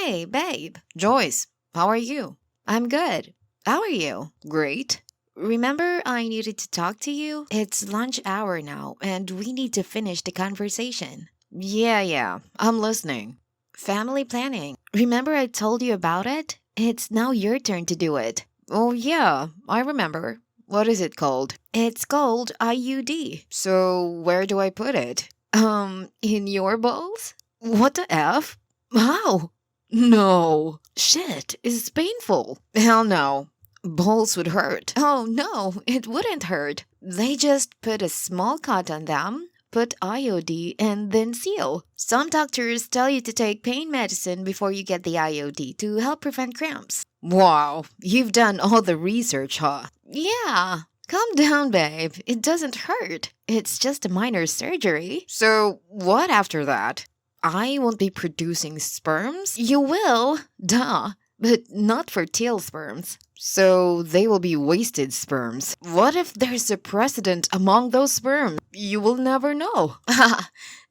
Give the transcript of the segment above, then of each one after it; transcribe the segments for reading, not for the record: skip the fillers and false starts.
Hey, babe. Joyce, how are you? I'm good. How are you? Great. Remember, I needed to talk to you? It's lunch hour now, and we need to finish the conversation. Yeah, I'm listening. Family planning. Remember, I told you about it? It's now your turn to do it. Oh, yeah, I remember. What is it called? It's called IUD. So, where do I put it? In your bowls? What the F? How? No. Shit, it's painful. Hell no. Balls would hurt. Oh no, it wouldn't hurt. They just put a small cut on them, put IOD, and then seal. Some doctors tell you to take pain medicine before you get the IOD to help prevent cramps. Wow, you've done all the research, huh? Yeah. Calm down, babe. It doesn't hurt. It's just a minor surgery. So, what after that? I won't be producing sperms? You will, duh, but not fertile sperms. So they will be wasted sperms. What if there's a precedent among those sperms? You will never know.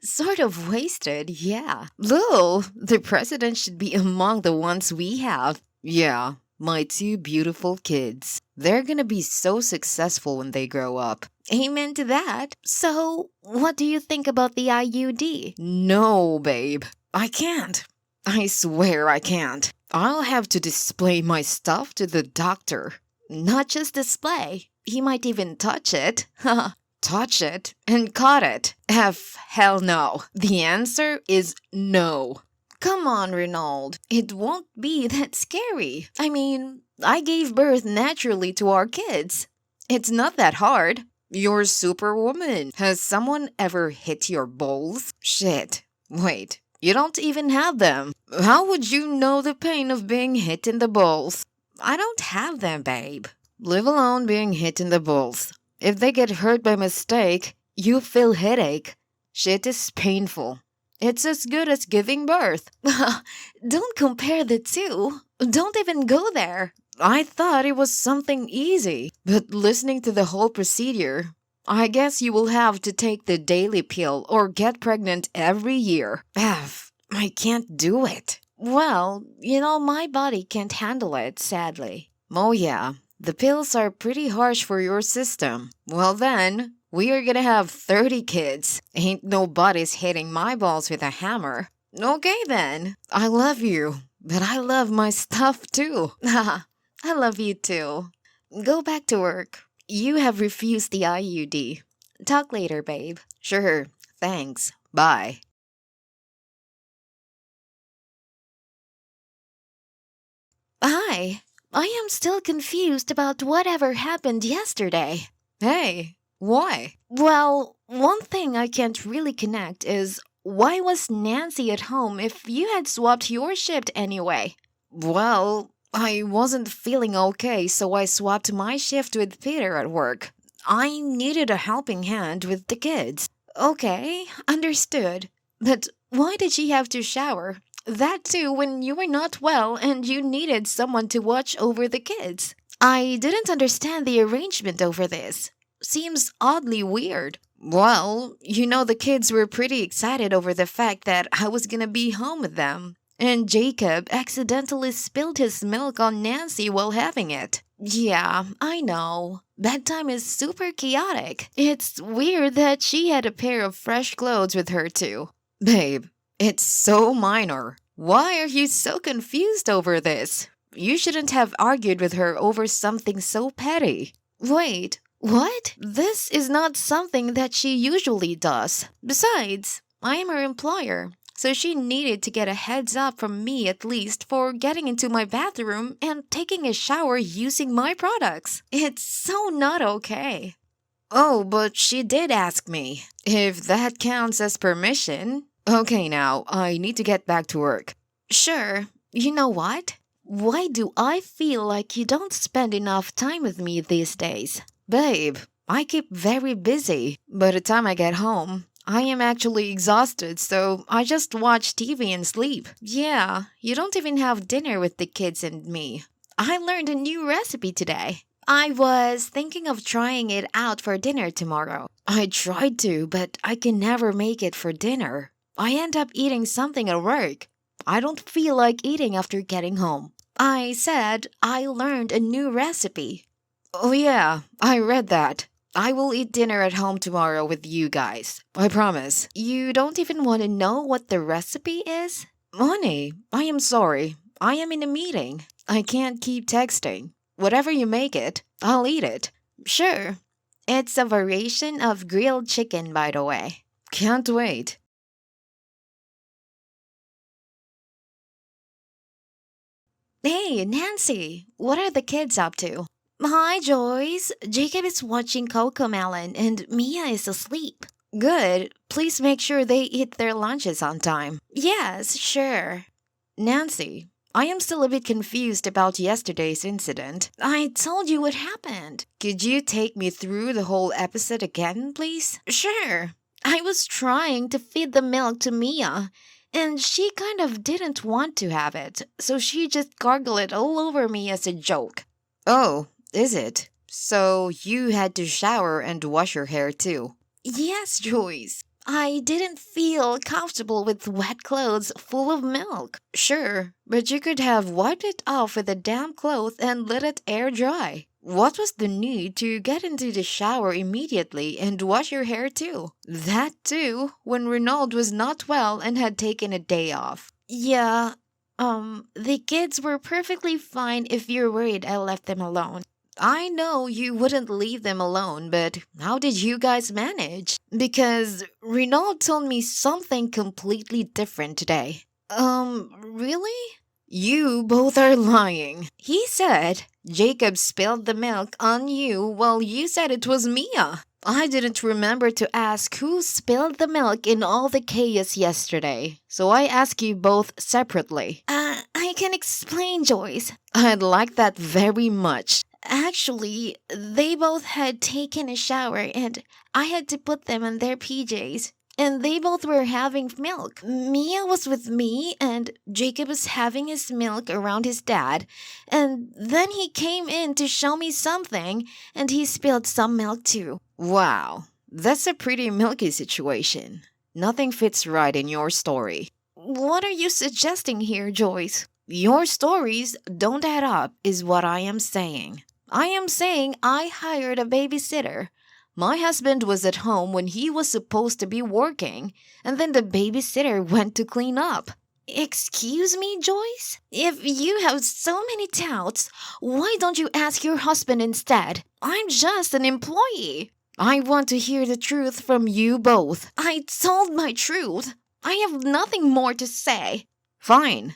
Sort of wasted, yeah. Lil, the precedent should be among the ones we have. Yeah, my two beautiful kids. They're gonna be so successful when they grow up. Amen to that. So, what do you think about the IUD? No, babe. I can't. I swear I can't. I'll have to display my stuff to the doctor. Not just display. He might even touch it. Touch it and cut it. Hell no. The answer is no. Come on, Renaud. It won't be that scary. I mean, I gave birth naturally to our kids. It's not that hard. You're superwoman. Has someone ever hit your balls? Shit. Wait. You don't even have them. How would you know the pain of being hit in the balls? I don't have them, babe. Live alone being hit in the balls. If they get hurt by mistake, you feel headache. Shit is painful. It's as good as giving birth. Don't compare the two. Don't even go there. I thought it was something easy. But listening to the whole procedure, I guess you will have to take the daily pill or get pregnant every year. I can't do it. Well, my body can't handle it, sadly. Oh yeah, the pills are pretty harsh for your system. Well then, we are gonna have 30 kids. Ain't nobody's hitting my balls with a hammer. Okay then, I love you, but I love my stuff too. I love you too. Go back to work. You have refused the IUD. Talk later, babe. Sure, thanks. Bye. Hi. I am still confused about whatever happened yesterday. Hey, why? Well, one thing I can't really connect is why was Nancy at home if you had swapped your shift anyway? Well, I wasn't feeling okay, so I swapped my shift with Peter at work. I needed a helping hand with the kids. Okay, understood. But why did she have to shower? That too when you were not well and you needed someone to watch over the kids. I didn't understand the arrangement over this. Seems oddly weird. Well, the kids were pretty excited over the fact that I was gonna be home with them. And Jacob accidentally spilled his milk on Nancy while having it. Yeah, I know. Bedtime is super chaotic. It's weird that she had a pair of fresh clothes with her too. Babe, it's so minor. Why are you so confused over this? You shouldn't have argued with her over something so petty. Wait, what? This is not something that she usually does. Besides, I am her employer, so she needed to get a heads up from me at least for getting into my bathroom and taking a shower using my products. It's so not okay. Oh, but she did ask me. If that counts as permission. Okay, now, I need to get back to work. Sure. You know what? Why do I feel like you don't spend enough time with me these days? Babe, I keep very busy. By the time I get home, I am actually exhausted, so I just watch TV and sleep. Yeah, you don't even have dinner with the kids and me. I learned a new recipe today. I was thinking of trying it out for dinner tomorrow. I tried to, but I can never make it for dinner. I end up eating something at work. I don't feel like eating after getting home. I said I learned a new recipe. Oh, yeah, I read that. I will eat dinner at home tomorrow with you guys. I promise. You don't even want to know what the recipe is? Honey, I am sorry. I am in a meeting. I can't keep texting. Whatever you make it, I'll eat it. Sure. It's a variation of grilled chicken, by the way. Can't wait. Hey, Nancy, what are the kids up to? Hi, Joyce. Jacob is watching Coco Melon and Mia is asleep. Good. Please make sure they eat their lunches on time. Yes, sure. Nancy, I am still a bit confused about yesterday's incident. I told you what happened. Could you take me through the whole episode again, please? Sure. I was trying to feed the milk to Mia, and she kind of didn't want to have it, so she just gargled it all over me as a joke. Oh, is it? So you had to shower and wash your hair too? Yes, Joyce. I didn't feel comfortable with wet clothes full of milk. Sure, but you could have wiped it off with a damp cloth and let it air dry. What was the need to get into the shower immediately and wash your hair too? That too, when Renaud was not well and had taken a day off. Yeah, the kids were perfectly fine if you're worried I left them alone. I know you wouldn't leave them alone, but how did you guys manage? Because Renaud told me something completely different today. Really? You both are lying. He said Jacob spilled the milk on you while you said it was Mia. I didn't remember to ask who spilled the milk in all the chaos yesterday, so I ask you both separately. I can explain, Joyce. I'd like that very much. Actually, they both had taken a shower and I had to put them in their PJs. And they both were having milk. Mia was with me and Jacob was having his milk around his dad. And then he came in to show me something and he spilled some milk too. Wow, that's a pretty milky situation. Nothing fits right in your story. What are you suggesting here, Joyce? Your stories don't add up, is what I am saying. I am saying I hired a babysitter. My husband was at home when he was supposed to be working, and then the babysitter went to clean up. Excuse me, Joyce? If you have so many doubts, why don't you ask your husband instead? I'm just an employee. I want to hear the truth from you both. I told my truth. I have nothing more to say. Fine.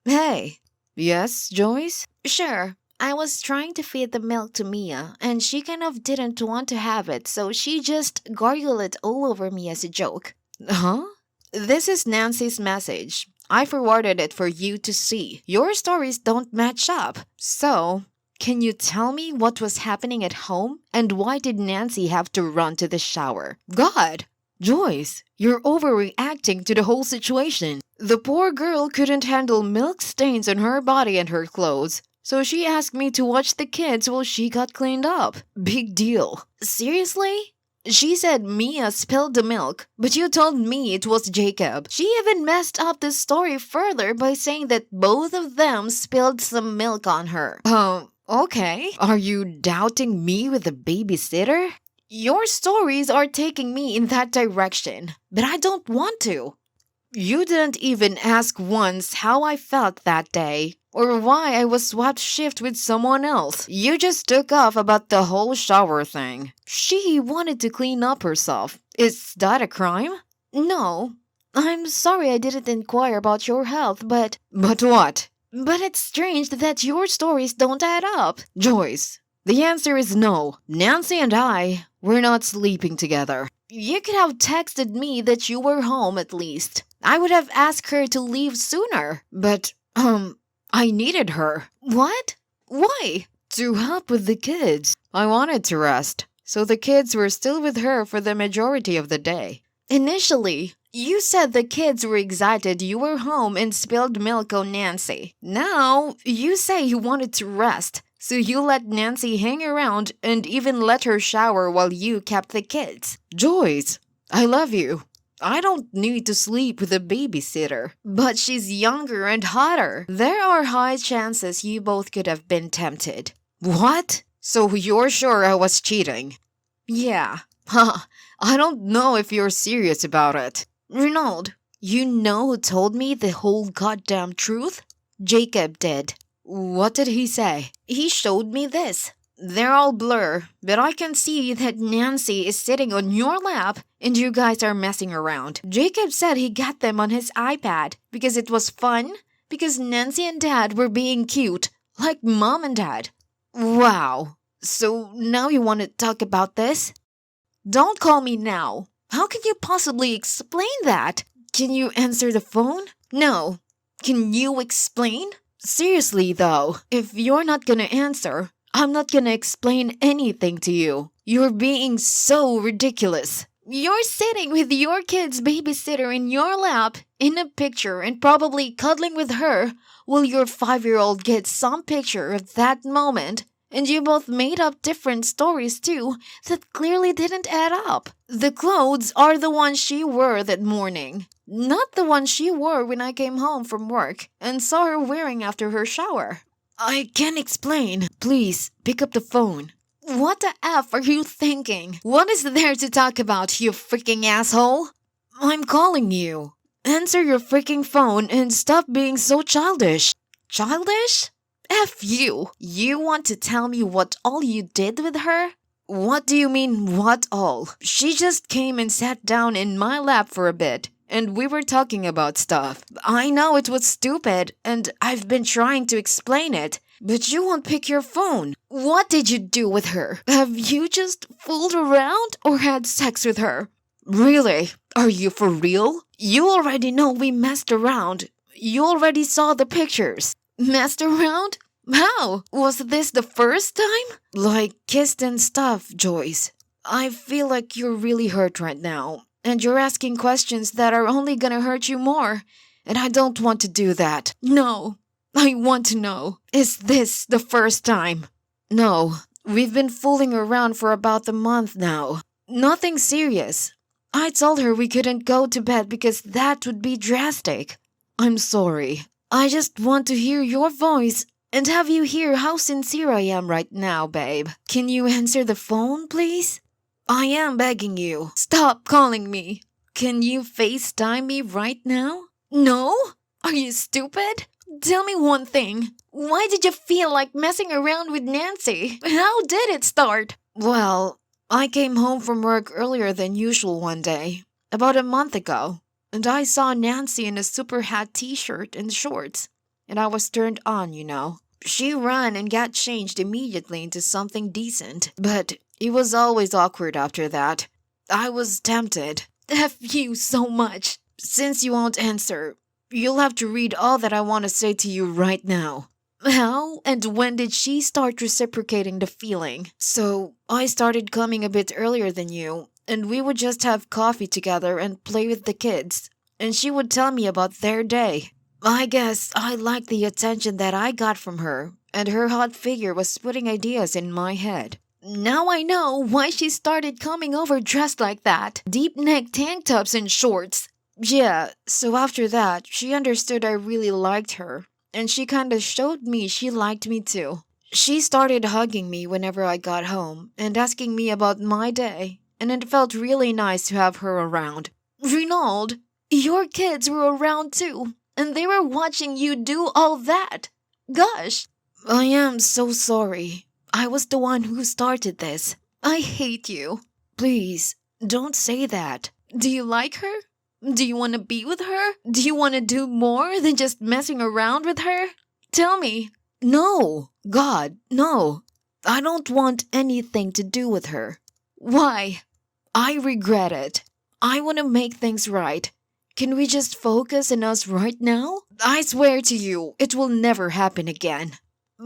Hey. Yes, Joyce? Sure. I was trying to feed the milk to Mia, and she kind of didn't want to have it, so she just gargled it all over me as a joke. Huh? This is Nancy's message. I forwarded it for you to see. Your stories don't match up. So, can you tell me what was happening at home? And why did Nancy have to run to the shower? God! Joyce, you're overreacting to the whole situation. The poor girl couldn't handle milk stains on her body and her clothes, so she asked me to watch the kids while she got cleaned up. Big deal. Seriously? She said Mia spilled the milk, but you told me it was Jacob. She even messed up the story further by saying that both of them spilled some milk on her. Okay. Are you doubting me with the babysitter? Your stories are taking me in that direction, but I don't want to. You didn't even ask once how I felt that day, or why I was swapped shift with someone else. You just took off about the whole shower thing. She wanted to clean up herself. Is that a crime? No. I'm sorry I didn't inquire about your health, but... But what? But it's strange that your stories don't add up. Joyce, the answer is no. Nancy and I, we're not sleeping together. You could have texted me that you were home at least. I would have asked her to leave sooner. But, I needed her. What? Why? To help with the kids. I wanted to rest, so the kids were still with her for the majority of the day. Initially, you said the kids were excited you were home and spilled milk on Nancy. Now, you say you wanted to rest, so you let Nancy hang around and even let her shower while you kept the kids. Joyce, I love you. I don't need to sleep with a babysitter. But she's younger and hotter. There are high chances you both could have been tempted. What? So you're sure I was cheating? Yeah. Huh. I don't know if you're serious about it. Renaud, you know who told me the whole goddamn truth? Jacob did. What did he say? He showed me this. They're all blur, but I can see that Nancy is sitting on your lap and you guys are messing around. Jacob said he got them on his iPad because it was fun, because Nancy and Dad were being cute, like Mom and Dad. Wow. So now you want to talk about this? Don't call me now. How can you possibly explain that? Can you answer the phone? No. Can you explain? Seriously though, if you're not gonna answer, I'm not gonna explain anything to you. You're being so ridiculous. You're sitting with your kid's babysitter in your lap, in a picture, and probably cuddling with her, while your 5-year-old gets some picture of that moment. And you both made up different stories too that clearly didn't add up. The clothes are the ones she wore that morning, not the ones she wore when I came home from work and saw her wearing after her shower. I can't explain. Please, pick up the phone. What the F are you thinking? What is there to talk about, you freaking asshole? I'm calling you. Answer your freaking phone and stop being so childish. Childish? F you. You want to tell me what all you did with her? What do you mean, what all? She just came and sat down in my lap for a bit, and we were talking about stuff. I know it was stupid, and I've been trying to explain it, but you won't pick your phone. What did you do with her? Have you just fooled around or had sex with her? Really? Are you for real? You already know we messed around. You already saw the pictures. Messed around? How? Was this the first time? Like kissed and stuff, Joyce. I feel like you're really hurt right now, and you're asking questions that are only gonna hurt you more, and I don't want to do that. No, I want to know. Is this the first time? No, we've been fooling around for about a month now. Nothing serious. I told her we couldn't go to bed because that would be drastic. I'm sorry. I just want to hear your voice and have you hear how sincere I am right now, babe. Can you answer the phone, please? I am begging you. Stop calling me. Can you FaceTime me right now? No? Are you stupid? Tell me one thing. Why did you feel like messing around with Nancy? How did it start? Well, I came home from work earlier than usual one day, about a month ago. And I saw Nancy in a super hat t-shirt and shorts, and I was turned on, you know. She ran and got changed immediately into something decent, but it was always awkward after that. I was tempted. F you so much. Since you won't answer, you'll have to read all that I want to say to you right now. How and when did she start reciprocating the feeling? So, I started coming a bit earlier than you, and we would just have coffee together and play with the kids, and she would tell me about their day. I guess I liked the attention that I got from her, and her hot figure was putting ideas in my head. Now I know why she started coming over dressed like that. Deep neck tank tops and shorts. Yeah, so after that, she understood I really liked her, and she kinda showed me she liked me too. She started hugging me whenever I got home and asking me about my day, and it felt really nice to have her around. Renaud, your kids were around too, and they were watching you do all that. Gosh. I am so sorry. I was the one who started this. I hate you. Please, don't say that. Do you like her? Do you want to be with her? Do you want to do more than just messing around with her? Tell me. No. God, no. I don't want anything to do with her. Why? I regret it. I want to make things right. Can we just focus on us right now? I swear to you, it will never happen again.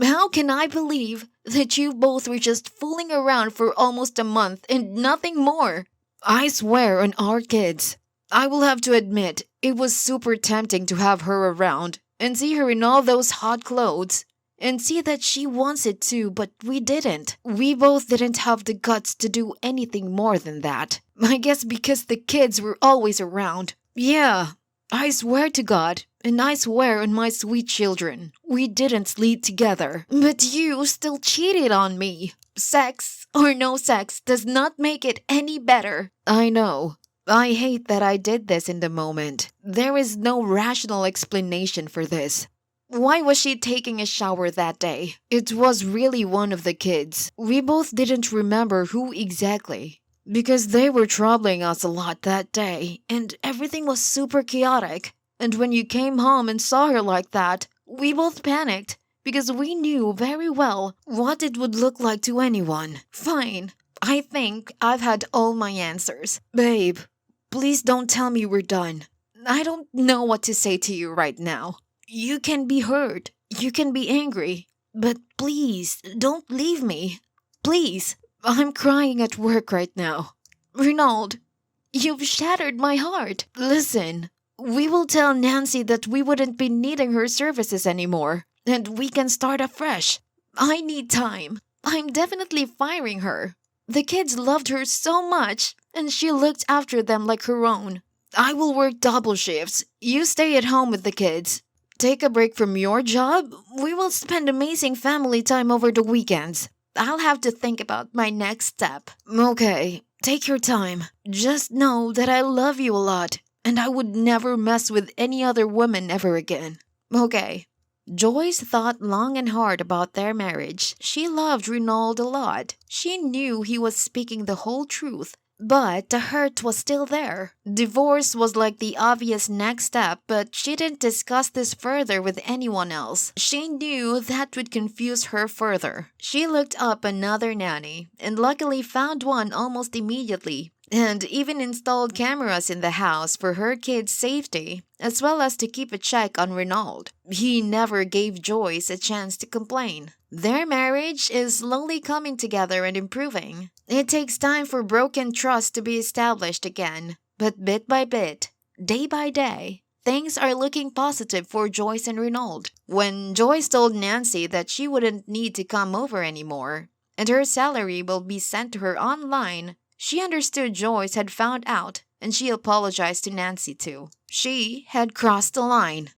How can I believe that you both were just fooling around for almost a month and nothing more? I swear on our kids. I will have to admit, it was super tempting to have her around and see her in all those hot clothes. and see that she wants it too, but we didn't. We both didn't have the guts to do anything more than that. I guess because the kids were always around. Yeah, I swear to God, and I swear on my sweet children, we didn't sleep together. But you still cheated on me. Sex or no sex does not make it any better. I know. I hate that I did this in the moment. There is no rational explanation for this. Why was she taking a shower that day? It was really one of the kids. We both didn't remember who exactly. Because they were troubling us a lot that day, and everything was super chaotic. And when you came home and saw her like that, we both panicked because we knew very well what it would look like to anyone. Fine. I think I've had all my answers. Babe, please don't tell me we're done. I don't know what to say to you right now. You can be hurt. You can be angry. But please, don't leave me. Please. I'm crying at work right now. Renaud, you've shattered my heart. Listen, we will tell Nancy that we wouldn't be needing her services anymore, and we can start afresh. I need time. I'm definitely firing her. The kids loved her so much, and she looked after them like her own. I will work double shifts. You stay at home with the kids. Take a break from your job. We will spend amazing family time over the weekends. I'll have to think about my next step. Okay, take your time. Just know that I love you a lot, and I would never mess with any other woman ever again. Okay. Joyce thought long and hard about their marriage. She loved Renaud a lot. She knew he was speaking the whole truth. But the hurt was still there. Divorce was like the obvious next step, but she didn't discuss this further with anyone else. She knew that would confuse her further. She looked up another nanny, and luckily found one almost immediately, and even installed cameras in the house for her kids' safety, as well as to keep a check on Renaud. He never gave Joyce a chance to complain. Their marriage is slowly coming together and improving. It takes time for broken trust to be established again, but bit by bit, day by day, things are looking positive for Joyce and Renaud. When Joyce told Nancy that she wouldn't need to come over anymore, and her salary will be sent to her online, she understood Joyce had found out, and she apologized to Nancy too. She had crossed the line.